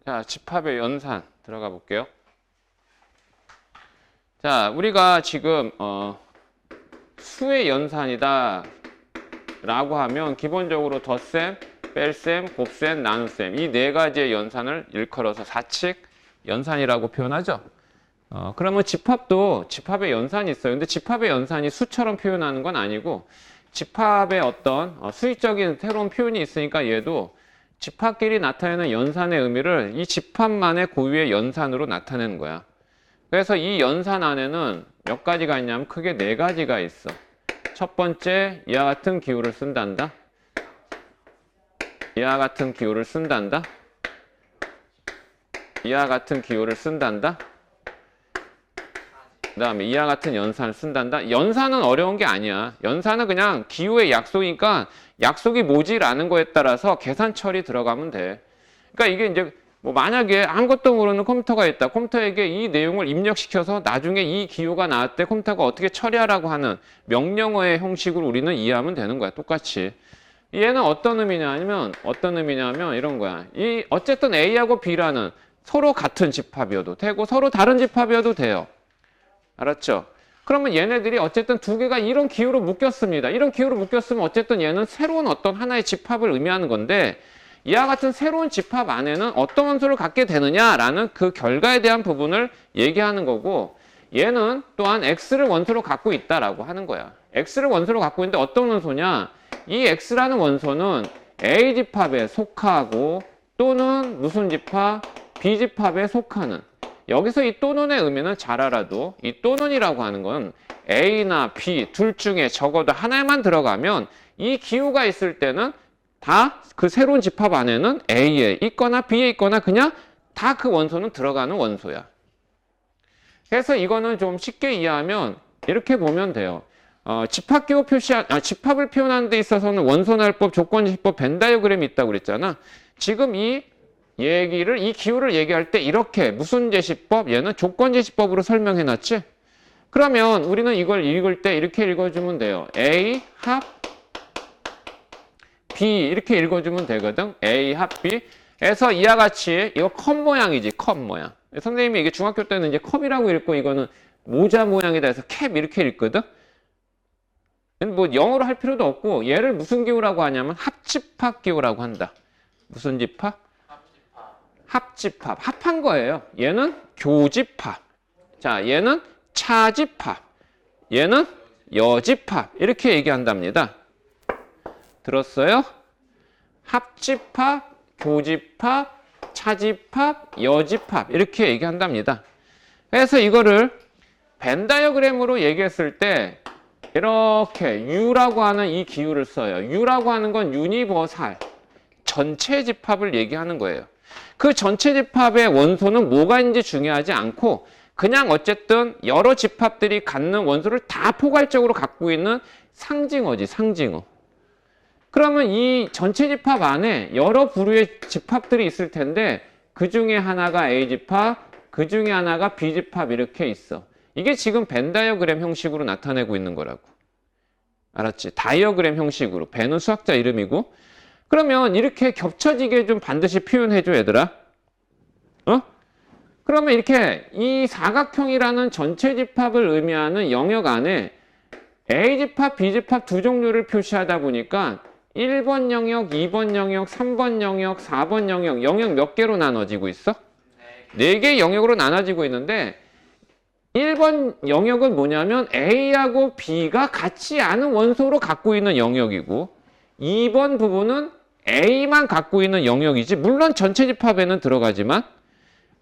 자, 집합의 연산 들어가 볼게요. 자, 우리가 지금 수의 연산이다 라고 하면 기본적으로 덧셈, 뺄셈, 곱셈, 나눗셈 이 네 가지의 연산을 일컬어서 사칙 연산이라고 표현하죠. 그러면 집합도 집합의 연산이 있어요. 근데 집합의 연산이 수처럼 표현하는 건 아니고 집합의 어떤 수익적인 새로운 표현이 있으니까 얘도 집합끼리 나타내는 연산의 의미를 이 집합만의 고유의 연산으로 나타내는 거야. 그래서 이 연산 안에는 몇 가지가 있냐면 크게 네 가지가 있어. 첫 번째, 이와 같은 기호를 쓴단다. 이와 같은 기호를 쓴단다. 이와 같은 기호를 쓴단다. 그 다음에 이와 같은 연산을 쓴단다. 연산은 어려운 게 아니야. 연산은 그냥 기호의 약속이니까 약속이 뭐지라는 거에 따라서 계산 처리 들어가면 돼. 그러니까 이게 이제 뭐 만약에 아무것도 모르는 컴퓨터가 있다. 컴퓨터에게 이 내용을 입력시켜서 나중에 이 기호가 나왔을 때 컴퓨터가 어떻게 처리하라고 하는 명령어의 형식으로 우리는 이해하면 되는 거야. 똑같이. 얘는 어떤 의미냐면 이런 거야. 이 어쨌든 A하고 B라는 서로 같은 집합이어도 되고 서로 다른 집합이어도 돼요. 알았죠? 그러면 얘네들이 어쨌든 두 개가 이런 기호로 묶였습니다. 이런 기호로 묶였으면 어쨌든 얘는 새로운 어떤 하나의 집합을 의미하는 건데 이와 같은 새로운 집합 안에는 어떤 원소를 갖게 되느냐라는 그 결과에 대한 부분을 얘기하는 거고 얘는 또한 X를 원소로 갖고 있다라고 하는 거야. X를 원소로 갖고 있는데 어떤 원소냐? 이 X라는 원소는 A 집합에 속하고 또는 무슨 집합? B 집합에 속하는 여기서 이 또는의 의미는 잘 알아도 이 또는이라고 하는 건 A나 B 둘 중에 적어도 하나에만 들어가면 이 기호가 있을 때는 다 그 새로운 집합 안에는 A에 있거나 B에 있거나 그냥 다 그 원소는 들어가는 원소야. 그래서 이거는 좀 쉽게 이해하면 이렇게 보면 돼요. 집합기호 집합을 표현하는 데 있어서는 원소날법, 조건제시법, 벤 다이어그램이 있다고 그랬잖아. 지금 이 기호를 얘기할 때 이렇게 무슨 제시법? 얘는 조건제시법으로 설명해 놨지? 그러면 우리는 이걸 읽을 때 이렇게 읽어주면 돼요. A 합 B 이렇게 읽어주면 되거든. A 합 B 에서 이와 같이 이거 컵 모양이지. 컵 모양. 선생님이 이게 중학교 때는 이제 컵이라고 읽고 이거는 모자 모양이다 해서 캡 이렇게 읽거든. 뭐 영어로 할 필요도 없고 얘를 무슨 기호라고 하냐면 합집합 기호라고 한다. 무슨 집합? 합집합. 합한 거예요. 얘는 교집합. 자, 얘는 차집합. 얘는 여집합. 이렇게 얘기한답니다. 들었어요? 합집합, 교집합, 차집합, 여집합. 이렇게 얘기한답니다. 그래서 이거를 벤 다이어그램으로 얘기했을 때 이렇게 U라고 하는 이 기호를 써요. U라고 하는 건 유니버설. 전체 집합을 얘기하는 거예요. 그 전체 집합의 원소는 뭐가 있는지 중요하지 않고 그냥 어쨌든 여러 집합들이 갖는 원소를 다 포괄적으로 갖고 있는 상징어지, 상징어. 그러면 이 전체 집합 안에 여러 부류의 집합들이 있을 텐데 그 중에 하나가 A 집합, 그 중에 하나가 B 집합 이렇게 있어. 이게 지금 벤 다이어그램 형식으로 나타내고 있는 거라고. 알았지? 다이어그램 형식으로. 벤은 수학자 이름이고 그러면 이렇게 겹쳐지게 좀 반드시 표현해줘, 얘들아. 그러면 이렇게 이 사각형이라는 전체 집합을 의미하는 영역 안에 A집합, B집합 두 종류를 표시하다 보니까 1번 영역, 2번 영역, 3번 영역, 4번 영역, 영역 몇 개로 나눠지고 있어? 4개의 영역으로 나눠지고 있는데 1번 영역은 뭐냐면 A하고 B가 같지 않은 원소로 갖고 있는 영역이고 2번 부분은 A만 갖고 있는 영역이지 물론 전체 집합에는 들어가지만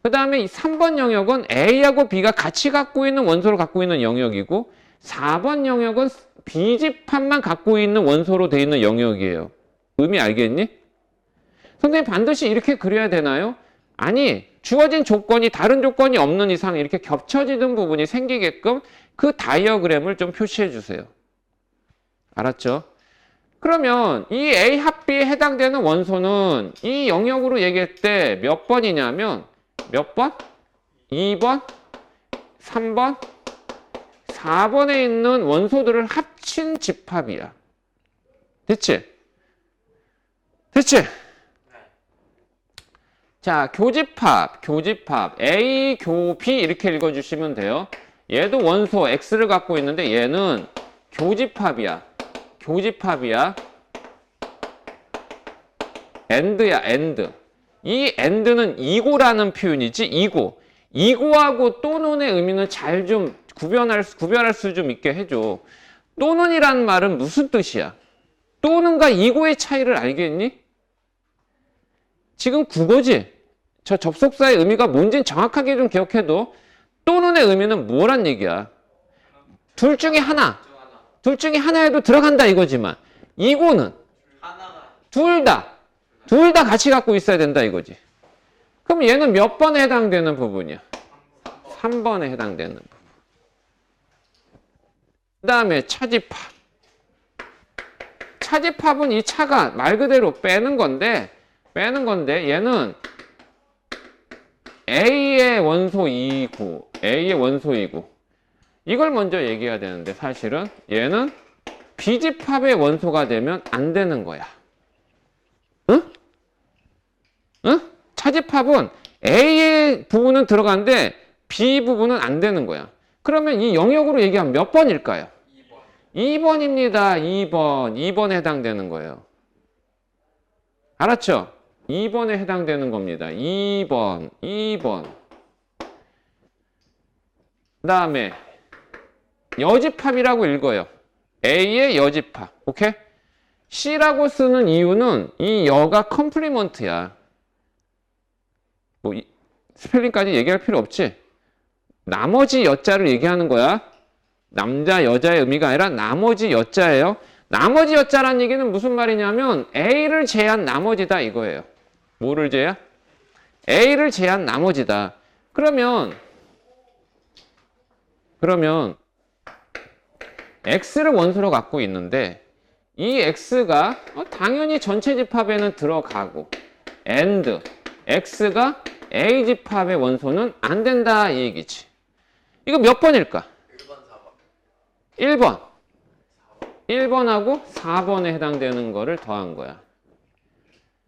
그 다음에 3번 영역은 A하고 B가 같이 갖고 있는 원소를 갖고 있는 영역이고 4번 영역은 B집합만 갖고 있는 원소로 되어 있는 영역이에요. 의미 알겠니? 선생님 반드시 이렇게 그려야 되나요? 아니 주어진 조건이 다른 조건이 없는 이상 이렇게 겹쳐지는 부분이 생기게끔 그 다이어그램을 좀 표시해 주세요. 알았죠? 그러면 이 A 합 B에 해당되는 원소는 이 영역으로 얘기할 때 몇 번이냐면 몇 번? 2번, 3번, 4번에 있는 원소들을 합친 집합이야. 됐지? 됐지? 자, 교집합. A, 교, B 이렇게 읽어주시면 돼요. 얘도 원소 X를 갖고 있는데 얘는 교집합이야. AND야, AND. 이 AND는 이고라는 표현이지, 이고하고 또는의 의미는 잘 좀 구별할 수 좀 있게 해줘. 또는이라는 말은 무슨 뜻이야? 또는과 이고의 차이를 알겠니? 지금 국어지? 저 접속사의 의미가 뭔지는 정확하게 좀 기억해도 또는의 의미는 뭐란 얘기야? 둘 중에 하나에도 들어간다 이거지만 이고는 둘 다 같이 갖고 있어야 된다 이거지. 그럼 얘는 몇 번에 해당되는 부분이야? 3번에 해당되는 부분. 그 다음에 차집합은 이 차가 말 그대로 빼는 건데 얘는 A의 원소 2구 이걸 먼저 얘기해야 되는데 사실은 얘는 B집합의 원소가 되면 안 되는 거야. 응? 차집합은 A의 부분은 들어가는데 B 부분은 안 되는 거야. 그러면 이 영역으로 얘기하면 몇 번일까요? 2번입니다. 2번에 해당되는 거예요. 알았죠? 2번에 해당되는 겁니다. 2번. 그 다음에 여집합이라고 읽어요. A의 여집합. 오케이? C라고 쓰는 이유는 이 여가 컴플리먼트야. 뭐 스펠링까지 얘기할 필요 없지? 나머지 여자를 얘기하는 거야. 남자, 여자의 의미가 아니라 나머지 여자예요. 나머지 여자란 얘기는 무슨 말이냐면 A를 제한 나머지다 이거예요. 뭐를 제한? A를 제한 나머지다. 그러면 X를 원소로 갖고 있는데 이 X가 당연히 전체 집합에는 들어가고 AND X가 A 집합의 원소는 안 된다 이 얘기지. 이거 몇 번일까? 1번. 1번하고 4번에 해당되는 거를 더한 거야.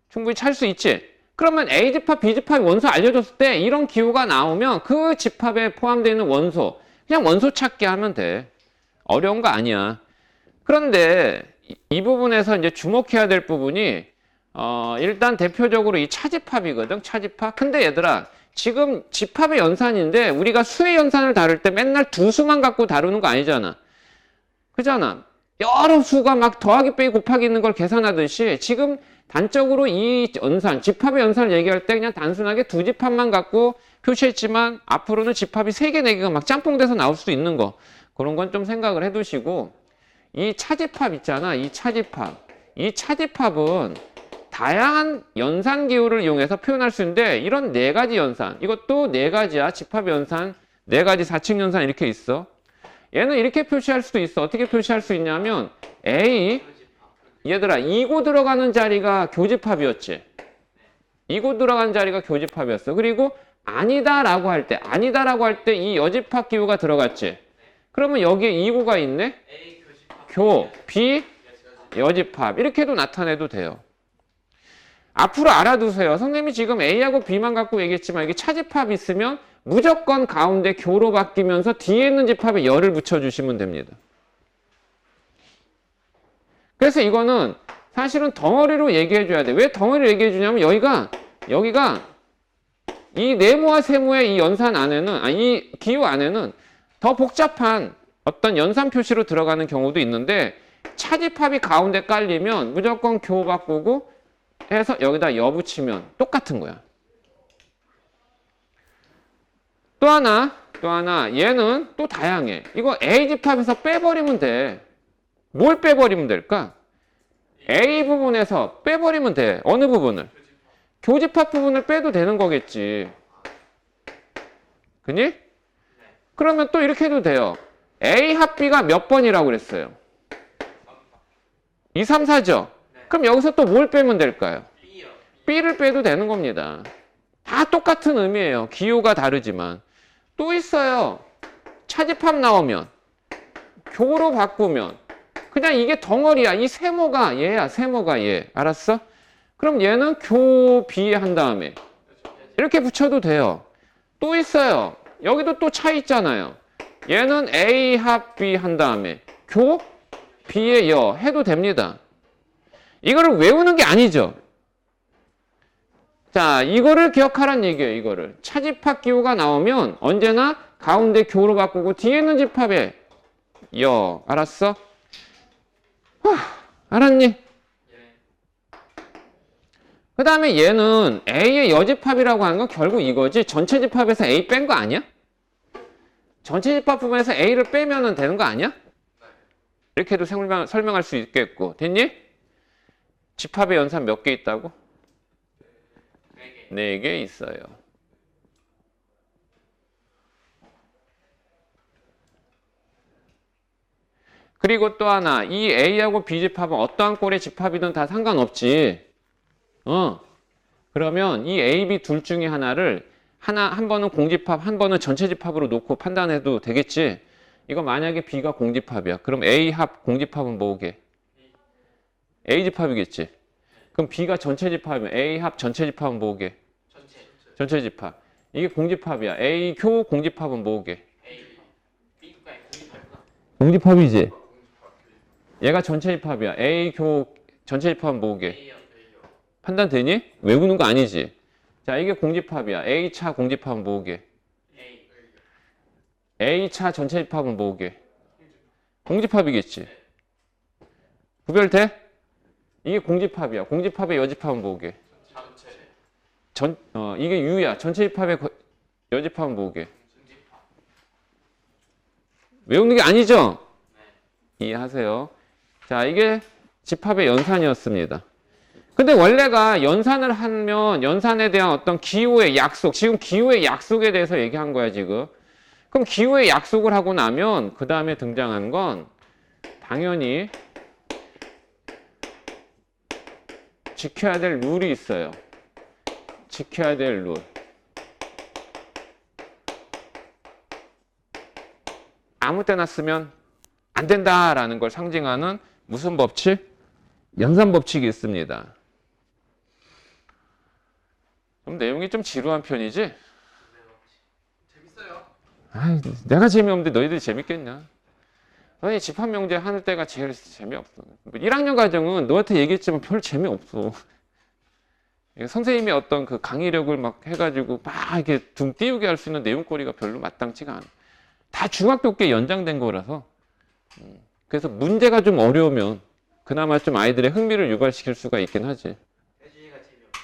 충분히 찰 수 있지? 그러면 A집합, B집합이 원소 알려줬을 때 이런 기호가 나오면 그 집합에 포함되어 있는 원소, 그냥 원소 찾기 하면 돼. 어려운 거 아니야. 그런데 이 부분에서 이제 주목해야 될 부분이 일단 대표적으로 이 차집합이거든. 차집합. 근데 얘들아, 지금 집합의 연산인데 우리가 수의 연산을 다룰 때 맨날 두 수만 갖고 다루는 거 아니잖아. 그잖아. 여러 수가 막 더하기 빼기 곱하기 있는 걸 계산하듯이 지금 단적으로 이 연산, 집합의 연산을 얘기할 때 그냥 단순하게 두 집합만 갖고 표시했지만 앞으로는 집합이 3개, 4개가 막 짬뽕돼서 나올 수도 있는 거. 그런 건 좀 생각을 해두시고 이 차집합 있잖아. 이 차집합은 다양한 연산 기호를 이용해서 표현할 수 있는데 이런 4가지 연산, 이것도 4가지야. 집합 연산, 4가지 4층 연산 이렇게 있어. 얘는 이렇게 표시할 수도 있어. 어떻게 표시할 수 있냐면 A, 얘들아 2고 들어가는 자리가 교집합이었지. 2고 들어가는 자리가 교집합이었어. 그리고 아니다라고 할 때 이 여집합 기호가 들어갔지. 그러면 여기에 2고가 있네. 교, B, 여집합 이렇게도 나타내도 돼요. 앞으로 알아두세요. 선생님이 지금 A하고 B만 갖고 얘기했지만 이게 차집합이 있으면 무조건 가운데 교로 바뀌면서 뒤에 있는 집합에 열을 붙여주시면 됩니다. 그래서 이거는 사실은 덩어리로 얘기해줘야 돼. 왜 덩어리로 얘기해주냐면 여기가 이 네모와 세모의 이 연산 안에는, 이 기호 안에는 더 복잡한 어떤 연산 표시로 들어가는 경우도 있는데 차집합이 가운데 깔리면 무조건 교 바꾸고 해서 여기다 여 붙이면 똑같은 거야. 또 하나 얘는 또 다양해. 이거 A집합에서 빼버리면 돼. 뭘 빼버리면 될까? A 부분에서 빼버리면 돼. 어느 부분을? 교집합 부분을 빼도 되는 거겠지. 그니? 그러면 또 이렇게 해도 돼요. A 합 B가 몇 번이라고 그랬어요? 2, 3, 4죠? 그럼 여기서 또 뭘 빼면 될까요? B를 빼도 되는 겁니다. 다 똑같은 의미예요. 기호가 다르지만. 또 있어요. 차집합 나오면 교로 바꾸면 그냥 이게 덩어리야. 이 세모가 얘야. 세모가 얘. 알았어? 그럼 얘는 교 B 한 다음에 이렇게 붙여도 돼요. 또 있어요. 여기도 또 차 있잖아요. 얘는 A 합 B 한 다음에 교 B의 여 해도 됩니다. 이거를 외우는 게 아니죠. 자, 이거를 기억하란 얘기예요. 이거를 차집합 기호가 나오면 언제나 가운데 교로 바꾸고 뒤에 있는 집합에 여. 알았어? 알았니? 그 다음에 얘는 A의 여집합이라고 하는 건 결국 이거지. 전체 집합에서 A 뺀 거 아니야? 전체 집합 부분에서 A를 빼면 되는 거 아니야? 이렇게도 설명할 수 있겠고. 됐니? 집합의 연산 몇 개 있다고? 4개 있어요. 그리고 또 하나, 이 A하고 B 집합은 어떠한 꼴의 집합이든 다 상관없지. 그러면 이 A, B 둘 중에 하나를 한 번은 공집합, 한 번은 전체 집합으로 놓고 판단해도 되겠지. 이거 만약에 B가 공집합이야. 그럼 A 합 공집합은 뭐게? A 집합이겠지. 그럼 B가 전체 집합이면 A 합 전체 집합은 뭐게? 전체 집합. 이게 공집합이야. A 교 공집합은 뭐게? 공집합이지. 얘가 전체 집합이야. A 교 전체 집합은 뭐게? 판단 되니? 외우는 거 아니지. 자, 이게 공집합이야. A 차 공집합은 뭐게? A 차 전체 집합은 뭐게? 공집합이겠지. 구별돼? 이게 공집합이야. 공집합의 여집합은 뭐게? 이게 U야. 전체 집합의 여집합은 뭐게? 외우는 게 아니죠? 이해하세요. 자, 이게 집합의 연산이었습니다. 근데 원래가 연산을 하면 연산에 대한 어떤 기호의 약속, 지금 기호의 약속에 대해서 얘기한 거야, 지금. 그럼 기호의 약속을 하고 나면 그 다음에 등장한 건 당연히 지켜야 될 룰이 있어요. 지켜야 될 룰. 아무 때나 쓰면 안 된다라는 걸 상징하는 무슨 법칙? 연산 법칙이 있습니다. 그럼 내용이 좀 지루한 편이지? 재밌어요. 아이, 내가 재미없는데 너희들이 재밌겠냐? 너희 집합명제 하는 때가 제일 재미없어. 1학년 과정은 너한테 얘기했지만 별 재미없어. 선생님이 어떤 그 강의력을 막 해가지고 막 이렇게 등 띄우게 할 수 있는 내용거리가 별로 마땅치가 않아. 다 중학교 때 연장된 거라서. 그래서 문제가 좀 어려우면 그나마 좀 아이들의 흥미를 유발시킬 수가 있긴 하지. 혜준이가 재미없어.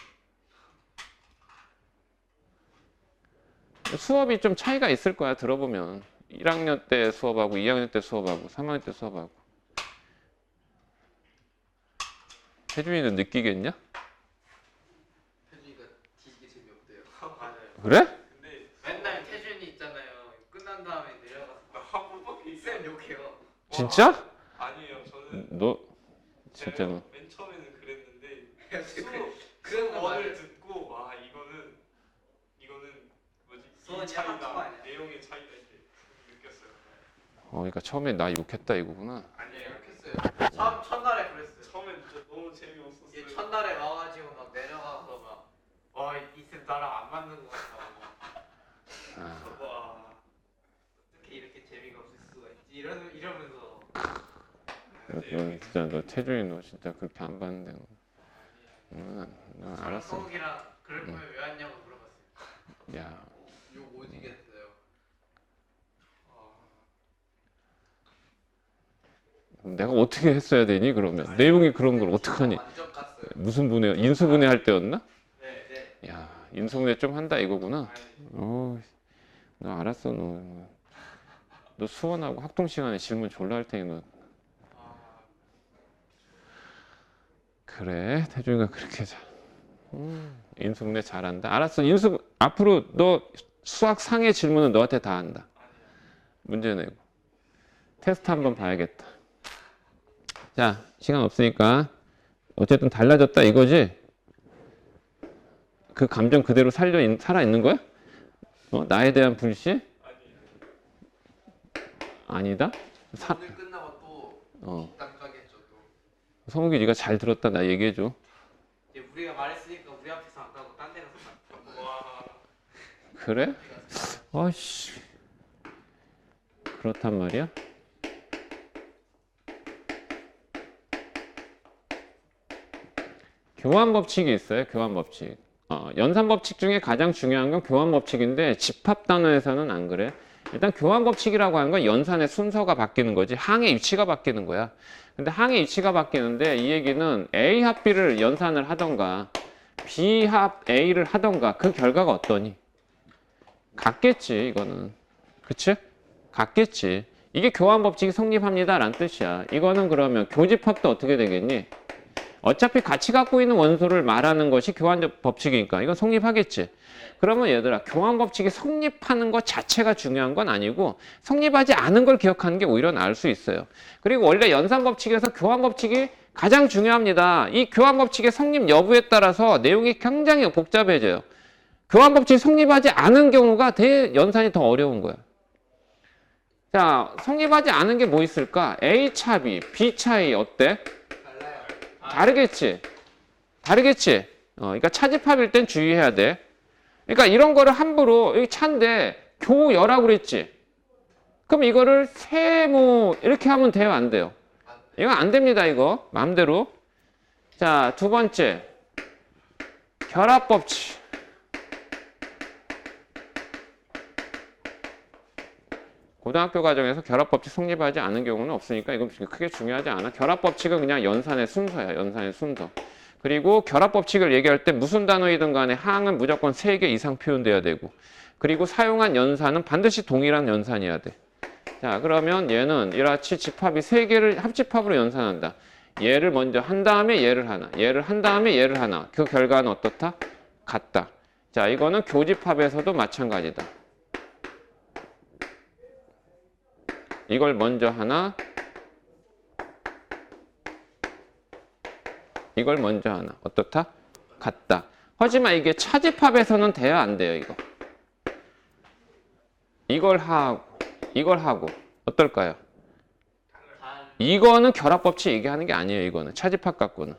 수업이 좀 차이가 있을 거야, 들어보면. 1학년 때 수업하고 2학년 때 수업하고 3학년 때 수업하고. 혜준이는 느끼겠냐? 혜준이가 뒤지게 재미없대요. 맞아요. 그래? 근데 맨날 태준이 있잖아요. 끝난 다음에 내려가서 쌤 욕해요. 진짜? 아니에요. 저는 너 진짜 제가 맨 처음에는 그랬는데 그런 거 수업을 맞아요. 듣고 이거는 뭐지? 수원이 이 차이나 학교 아니야. 내용의 차이가 이제 느꼈어요. 그러니까 처음에 나 욕했다 이거구나. 아니에요. 욕했어요. 첫날에 그랬어요. 처음엔 진짜 너무 재미없었어요. 얘 첫날에 와가지고 막 내려가서 막 이쌤 나랑 안 맞는 거 같다. 와 어떻게 이렇게 재미가 없을 수가 있지? 이러면서. 너 진짜 너 태준이 너 진짜 그렇게 안 봤는데 너 알았어. 성욱이랑 그럴 거면 왜 왔냐고 물어봤어요. 야, 욕 오지겠어요. 내가 어떻게 했어야 되니 그러면 내용이 그런 걸 어떡하니? 완전 깠어요. 무슨 분해? 인수분해 할 때였나? 네. 야, 인수분해 좀 한다 이거구나. 너 알았어 너 수원하고 학동 시간에 질문 졸라 할 테니 너. 그래, 태준이가 그렇게 잘. 인수분해 잘한다. 알았어, 앞으로 너 수학 상의 질문은 너한테 다 한다. 문제 내고. 테스트 한번 봐야겠다. 자, 시간 없으니까 어쨌든 달라졌다 이거지? 그 감정 그대로 살아있는 거야? 나에 대한 불신? 아니다? 오늘 끝나고 또 뒷담 까겠죠 또. 성욱이 네가 잘 들었다 나 얘기해줘. 이제 우리가 말했으니까 우리 앞에서 안 까고 딴 데 가서 까. 그래? 아씨. 그렇단 말이야? 교환 법칙이 있어요. 교환 법칙. 연산 법칙 중에 가장 중요한 건 교환 법칙인데 집합 단어에서는 안 그래. 일단 교환 법칙이라고 하는 건 연산의 순서가 바뀌는 거지 항의 위치가 바뀌는 거야. 근데 항의 위치가 바뀌는데 이 얘기는 A 합 B를 연산을 하던가 B 합 A를 하던가 그 결과가 어떠니? 같겠지 이거는. 그치? 같겠지. 이게 교환 법칙이 성립합니다 라는 뜻이야. 이거는 그러면 교집합도 어떻게 되겠니? 어차피 같이 갖고 있는 원소를 말하는 것이 교환 법칙이니까 이건 성립하겠지. 그러면 얘들아 교환 법칙이 성립하는 것 자체가 중요한 건 아니고 성립하지 않은 걸 기억하는 게 오히려 나을 수 있어요. 그리고 원래 연산 법칙에서 교환 법칙이 가장 중요합니다. 이 교환 법칙의 성립 여부에 따라서 내용이 굉장히 복잡해져요. 교환 법칙이 성립하지 않은 경우가 연산이 더 어려운 거야. 자, 성립하지 않은 게 뭐 있을까? A 차 B, B 차이 어때? 달라요. 다르겠지? 다르겠지? 그러니까 차집합일 땐 주의해야 돼. 그러니까 이런 거를 함부로, 여기 차인데 교여라고 그랬지? 그럼 이거를 세모 이렇게 하면 돼요? 안 돼요? 이거 안 됩니다, 이거. 마음대로. 자, 두 번째. 결합법칙. 고등학교 과정에서 결합법칙 성립하지 않은 경우는 없으니까 이건 크게 중요하지 않아. 결합법칙은 그냥 연산의 순서야. 연산의 순서. 그리고 결합법칙을 얘기할 때 무슨 단어이든 간에 항은 무조건 3개 이상 표현돼야 되고 그리고 사용한 연산은 반드시 동일한 연산이어야 돼. 자, 그러면 얘는 이라치 집합이 3개를 합집합으로 연산한다. 얘를 먼저 한 다음에 얘를 하나, 얘를 한 다음에 얘를 하나. 그 결과는 어떻다? 같다. 자, 이거는 교집합에서도 마찬가지다. 이걸 먼저 하나, 이걸 먼저 하나. 어떻다? 같다. 하지만 이게 차집합에서는 돼야 안 돼요, 이거. 이걸 하고. 어떨까요? 이거는 결합법칙 얘기하는 게 아니에요, 이거는. 차집합 갖고는.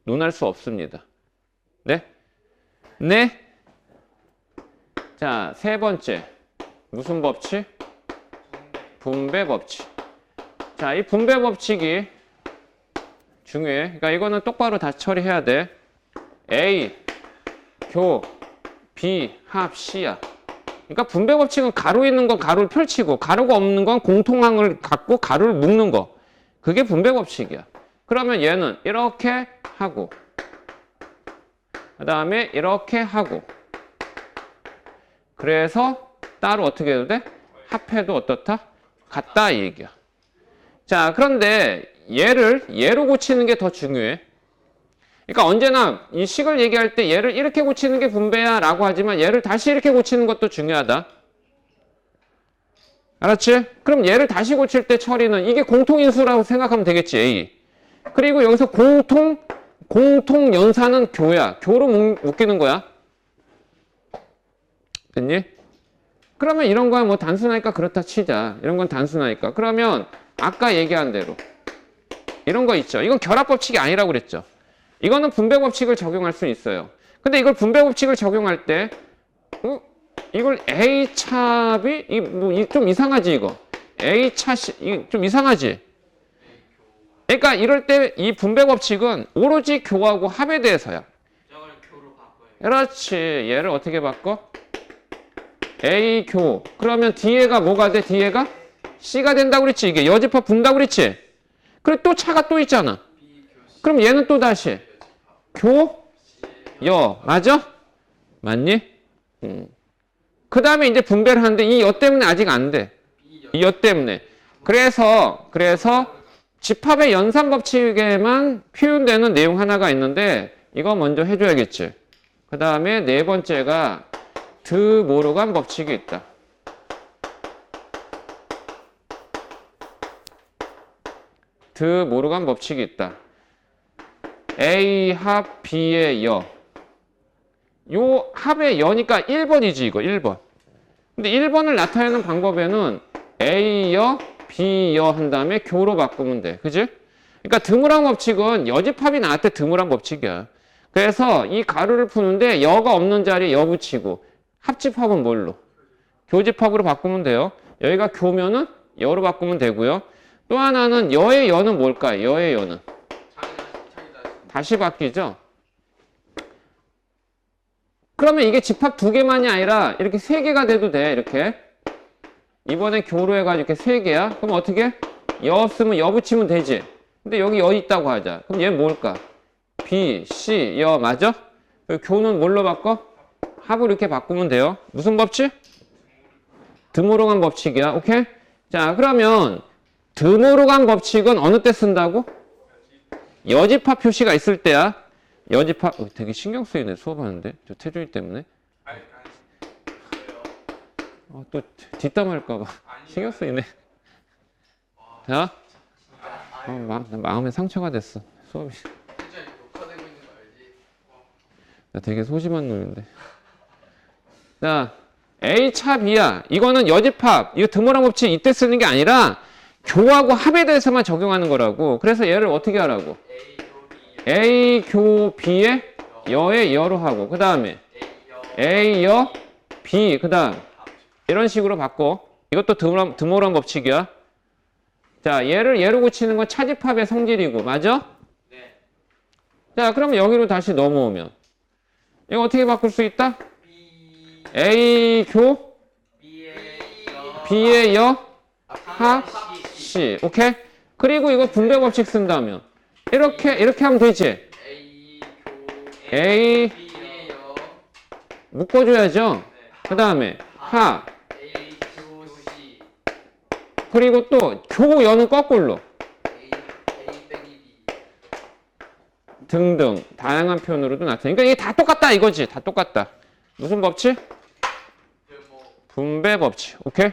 논할 수 없습니다. 네? 네? 자, 세 번째. 무슨 법칙? 분배 법칙. 자, 이 분배 법칙이 중요해. 그러니까 이거는 똑바로 다 처리해야 돼. A, 교, B, 합, C야. 그러니까 분배 법칙은 가로 있는 건 가로를 펼치고 가로가 없는 건 공통항을 갖고 가로를 묶는 거. 그게 분배 법칙이야. 그러면 얘는 이렇게 하고 그 다음에 이렇게 하고 그래서 따로 어떻게 해도 돼? 합해도 어떻다? 같다 이 얘기야. 자, 그런데 얘로 고치는 게 더 중요해. 그러니까 언제나 이 식을 얘기할 때 얘를 이렇게 고치는 게 분배야 라고 하지만 얘를 다시 이렇게 고치는 것도 중요하다. 알았지? 그럼 얘를 다시 고칠 때 처리는 이게 공통인수라고 생각하면 되겠지, A. 그리고 여기서 공통 연산은 교야. 교로 묶이는 거야. 됐니? 그러면 이런 거야 뭐 단순하니까 그렇다 치자. 이런 건 단순하니까. 그러면 아까 얘기한 대로 이런 거 있죠. 이건 결합법칙이 아니라고 그랬죠. 이거는 분배법칙을 적용할 수 있어요. 근데 이걸 분배법칙을 적용할 때 이걸 A 차 B 좀 이상하지 이거. A 차 C 좀 이상하지. 그러니까 이럴 때 이 분배법칙은 오로지 교하고 합에 대해서야. 저걸 교로 바꿔요. 그렇지. 얘를 어떻게 바꿔? A 교. 그러면 뒤에가 뭐가 돼? 뒤에가 C가 된다고 그랬지. 이게 여집합 분다고 그랬지. 그래 또 차가 또 있잖아. 그럼 얘는 또 다시 교, 여. 맞아? 맞니? 그 다음에 이제 분배를 하는데 이 여 때문에 아직 안 돼. 이 여 때문에. 그래서 집합의 연산 법칙에만 표현되는 내용 하나가 있는데 이거 먼저 해줘야겠지. 그 다음에 네 번째가 드 모르간 법칙이 있다. 드 모르간 법칙이 있다. A 합 B의 여. 요 합의 여니까 1번이지 이거 1번. 근데 1번을 나타내는 방법에는 A 여, B 여 한 다음에 교로 바꾸면 돼. 그지? 그러니까 드모란 법칙은 여집합이 나올 때 드모란 법칙이야. 그래서 이 가루를 푸는데 여가 없는 자리에 여 붙이고 합집합은 뭘로? 교집합으로 바꾸면 돼요. 여기가 교면은 여로 바꾸면 되고요. 또 하나는 여의 여는 뭘까요? 여의 여는 다시 바뀌죠. 그러면 이게 집합 두 개만이 아니라 이렇게 세 개가 돼도 돼. 이렇게 이번에 교로 해가지고 이렇게 세 개야. 그럼 어떻게? 여 없으면 여 붙이면 되지. 근데 여기 여 있다고 하자. 그럼 얘는 뭘까? B, C, 여 맞아? 교는 뭘로 바꿔? 합으로 이렇게 바꾸면 돼요. 무슨 법칙? 드모르간 법칙이야. 오케이? 자, 그러면 드모르간 법칙은 어느 때 쓴다고? 여집합 표시가 있을 때야. 여집합 되게 신경 쓰이네. 수업하는데. 저 태준이 때문에. 또 뒷담할까 봐. 신경 쓰이네. 자. 마음에 상처가 됐어. 수업이. 태준이 녹화되고 있는 거 알지? 나 되게 소심한 놈인데. 자, A 차 B야. 이거는 여집합. 이거 드모란 법칙 이때 쓰는 게 아니라 교하고 합에 대해서만 적용하는 거라고. 그래서 얘를 어떻게 하라고? A 교 B의 여의 여로 하고 그 다음에 A 여 B 그 다음 이런 식으로 바꿔. 이것도 드모란 법칙이야. 자, 얘를 얘로 고치는 건 차집합의 성질이고 맞아? 네. 자, 그러면 여기로 다시 넘어오면 이거 어떻게 바꿀 수 있다? A 교 B의 여 합 C. 오케이? 그리고 이거 분배 법칙 쓴다면 이렇게 하면 되지. A 묶어줘야죠. 그 다음에 합 그리고 또 교 여는 거꾸로 등등 다양한 표현으로도 나타나니까 이게 다 똑같다 이거지. 다 똑같다. 무슨 법칙? 분배 법칙. 오케이?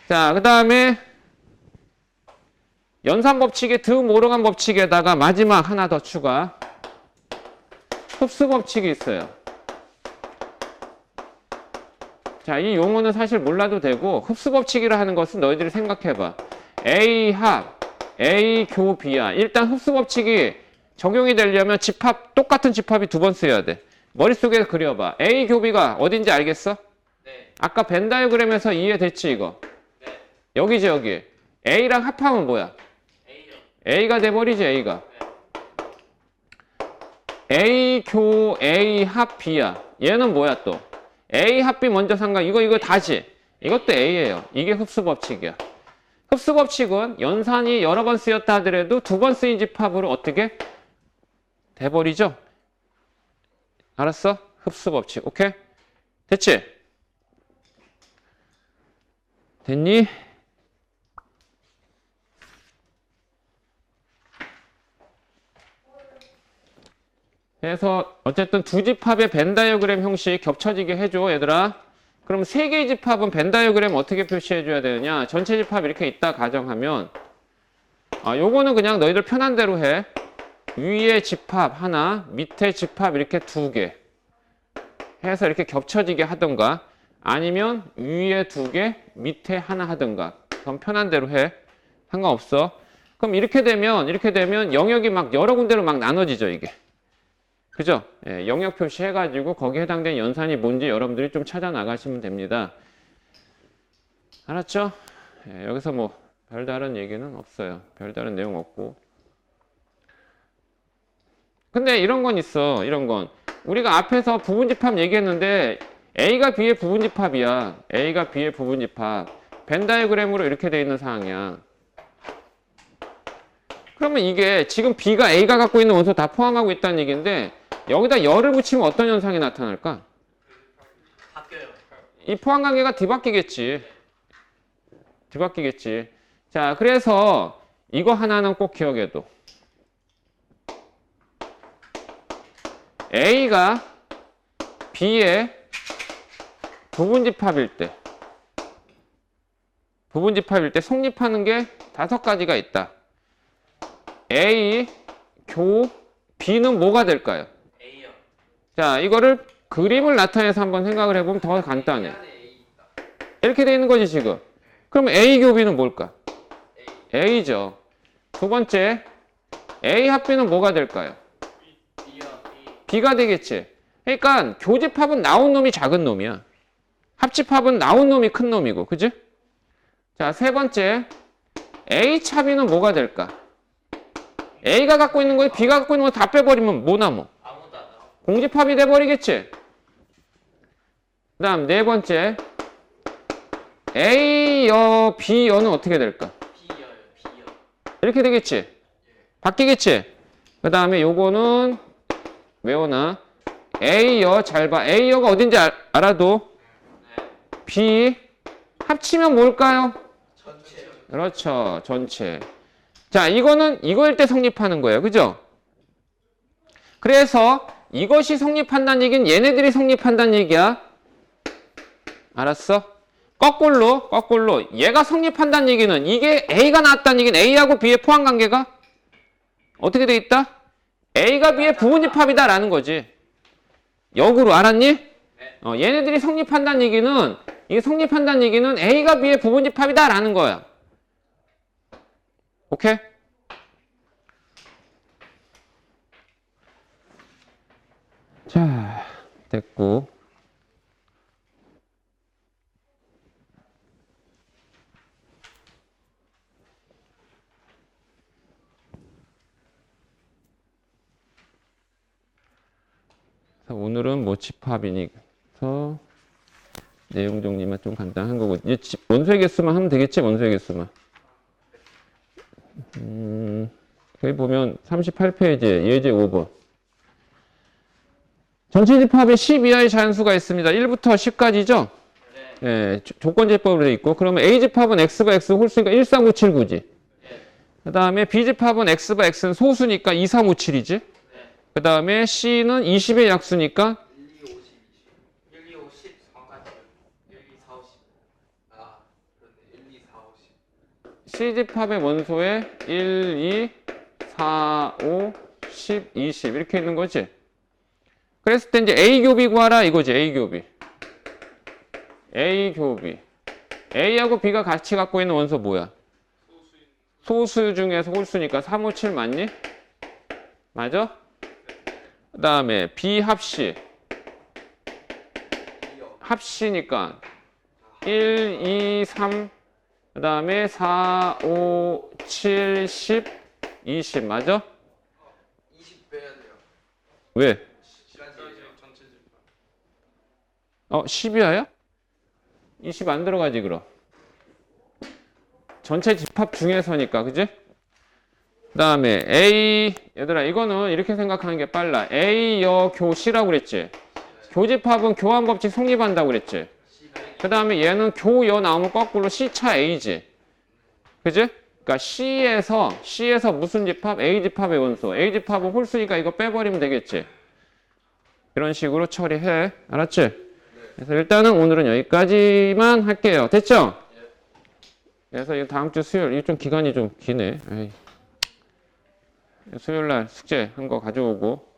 자, 그 다음에 연산 법칙의 드모르간 법칙에다가 마지막 하나 더 추가. 흡수 법칙이 있어요. 자, 이 용어는 사실 몰라도 되고 흡수 법칙이라 하는 것은 너희들이 생각해봐. A 합, A 교 B야. 일단 흡수 법칙이 적용이 되려면 집합, 똑같은 집합이 두 번 써야 돼. 머릿속에 그려봐. A 교 B가 어딘지 알겠어? 네. 아까 벤 다이어그램에서 이해됐지 이거? 네. 여기지 여기. A랑 합하면 뭐야? A가 돼버리지 A가. A 교 A 합 B야. 얘는 뭐야 또? A 합 B 먼저 상관. 이거 다지. 이것도 A예요. 이게 흡수 법칙이야. 흡수 법칙은 연산이 여러 번 쓰였다 하더라도 두 번 쓰인 집합으로 어떻게 돼버리죠? 알았어? 흡수 법칙. 오케이? 됐지? 됐니? 그래서 어쨌든 두 집합의 벤 다이어그램 형식 겹쳐지게 해줘 얘들아. 그럼 세 개의 집합은 벤 다이어그램 어떻게 표시해 줘야 되느냐? 전체 집합 이렇게 있다 가정하면 요거는 그냥 너희들 편한 대로 해. 위에 집합 하나, 밑에 집합 이렇게 두 개 해서 이렇게 겹쳐지게 하던가 아니면 위에 두 개, 밑에 하나 하던가. 그럼 편한 대로 해. 상관없어. 그럼 이렇게 되면 영역이 막 여러 군데로 막 나눠지죠 이게. 그죠? 예, 영역 표시해가지고 거기에 해당되는 연산이 뭔지 여러분들이 좀 찾아 나가시면 됩니다. 알았죠? 예, 여기서 뭐 별다른 얘기는 없어요. 별다른 내용 없고. 근데 이런 건 있어. 이런 건. 우리가 앞에서 부분집합 얘기했는데 A가 B의 부분집합이야. A가 B의 부분집합. 벤 다이어그램으로 이렇게 돼 있는 상황이야. 그러면 이게 지금 B가 A가 갖고 있는 원소 다 포함하고 있다는 얘기인데 여기다 열을 붙이면 어떤 현상이 나타날까? 바뀌어요. 이 포함 관계가 뒤바뀌겠지. 뒤바뀌겠지. 자, 그래서 이거 하나는 꼭 기억해둬. A가 B의 부분집합일 때 성립하는 게 5가지가 있다. A, 교, B는 뭐가 될까요? A요. 자, 이거를 그림을 나타내서 한번 생각을 해보면 더 간단해. 안에 A 있다. 이렇게 돼 있는 거지 지금. 그러면 A 교 B는 뭘까? A죠. 두 번째, A 합 B는 뭐가 될까요? B요. B. B가 되겠지. 그러니까 교집합은 나온 놈이 작은 놈이야. 합집합은 나온 놈이 큰 놈이고, 그지? 자, 세 번째. A 차 B는 뭐가 될까? A가 갖고 있는 거에 B가 갖고 있는 거 다 빼버리면 뭐 남어? 아무도 안 나와. 공집합이 돼버리겠지? 그 다음 네 번째. A여, B여는 어떻게 될까? B여요. B여. 이렇게 되겠지? 바뀌겠지? 그 다음에 요거는 외워놔. A여 잘 봐. A여가 어딘지 알아도 네. B 합치면 뭘까요? 전체. 그렇죠. 전체. 자, 이거는 이거일 때 성립하는 거예요. 그죠? 그래서 이것이 성립한다는 얘기는 얘네들이 성립한다는 얘기야. 알았어? 거꾸로 얘가 성립한다는 얘기는 이게 A가 나왔다는 얘기는 A하고 B의 포함 관계가 어떻게 돼 있다? A가 B의 부분집합이다라는 거지. 역으로 알았니? 네. 얘네들이 성립한다는 얘기는 이게 성립한다는 얘기는 A가 B의 부분집합이다라는 거야. 오케이? 자, 됐고. 오늘은 뭐 집합이니까 내용 정리만 좀 간단한 거고 이제 원소의 개수만 하면 되겠지? 원소의 개수만. 여기 보면 38페이지에 예제 5번. 전체 집합에 10 이하의 자연수가 있습니다. 1부터 10까지죠? 네. 예, 조건제법으로 돼 있고 그러면 A집합은 X가 X 홀수니까 1, 3, 5, 7, 9지. 네. 그 다음에 B집합은 X가 X는 소수니까 2, 3, 5, 7이지. 네. 그 다음에 C는 20의 약수니까 1, 2, 5, 10, 1, 2, 5, 10 정확하지. 1, 2, 4, 5, 10. 아, 그런데 1, 2, 4, 5, 10. C집합의 원소에 1, 2, 4, 5, 10, 20 이렇게 있는 거지. 그랬을 때 이제 A교비 구하라 이거지. A교비. A교비. A하고 B가 같이 갖고 있는 원소 뭐야? 소수 중에서 홀수니까 3, 5, 7 맞니? 맞아? 그 다음에 B 합시. 합시니까 1, 2, 3, 그 다음에 4, 5, 7, 10, 20 맞아? 20 빼야 돼요. 왜? 전체 집합. 10이야야? 20 안 들어가지 그럼. 전체 집합 중에서니까 그지? 그 다음에 A 얘들아 이거는 이렇게 생각하는 게 빨라. A여 교시라고 그랬지. 교집합은 교환 법칙 성립한다고 그랬지. 그 다음에 얘는 교여 나오면 거꾸로 C차 A지. 그지? 그러니까 C에서 무슨 집합? A집합의 원소. A집합은 홀수니까 이거 빼버리면 되겠지. 이런 식으로 처리해. 알았지? 그래서 일단은 오늘은 여기까지만 할게요. 됐죠? 그래서 이 다음 주 수요일, 이거 좀 기간이 좀 기네. 에이. 수요일 날 숙제 한 거 가져오고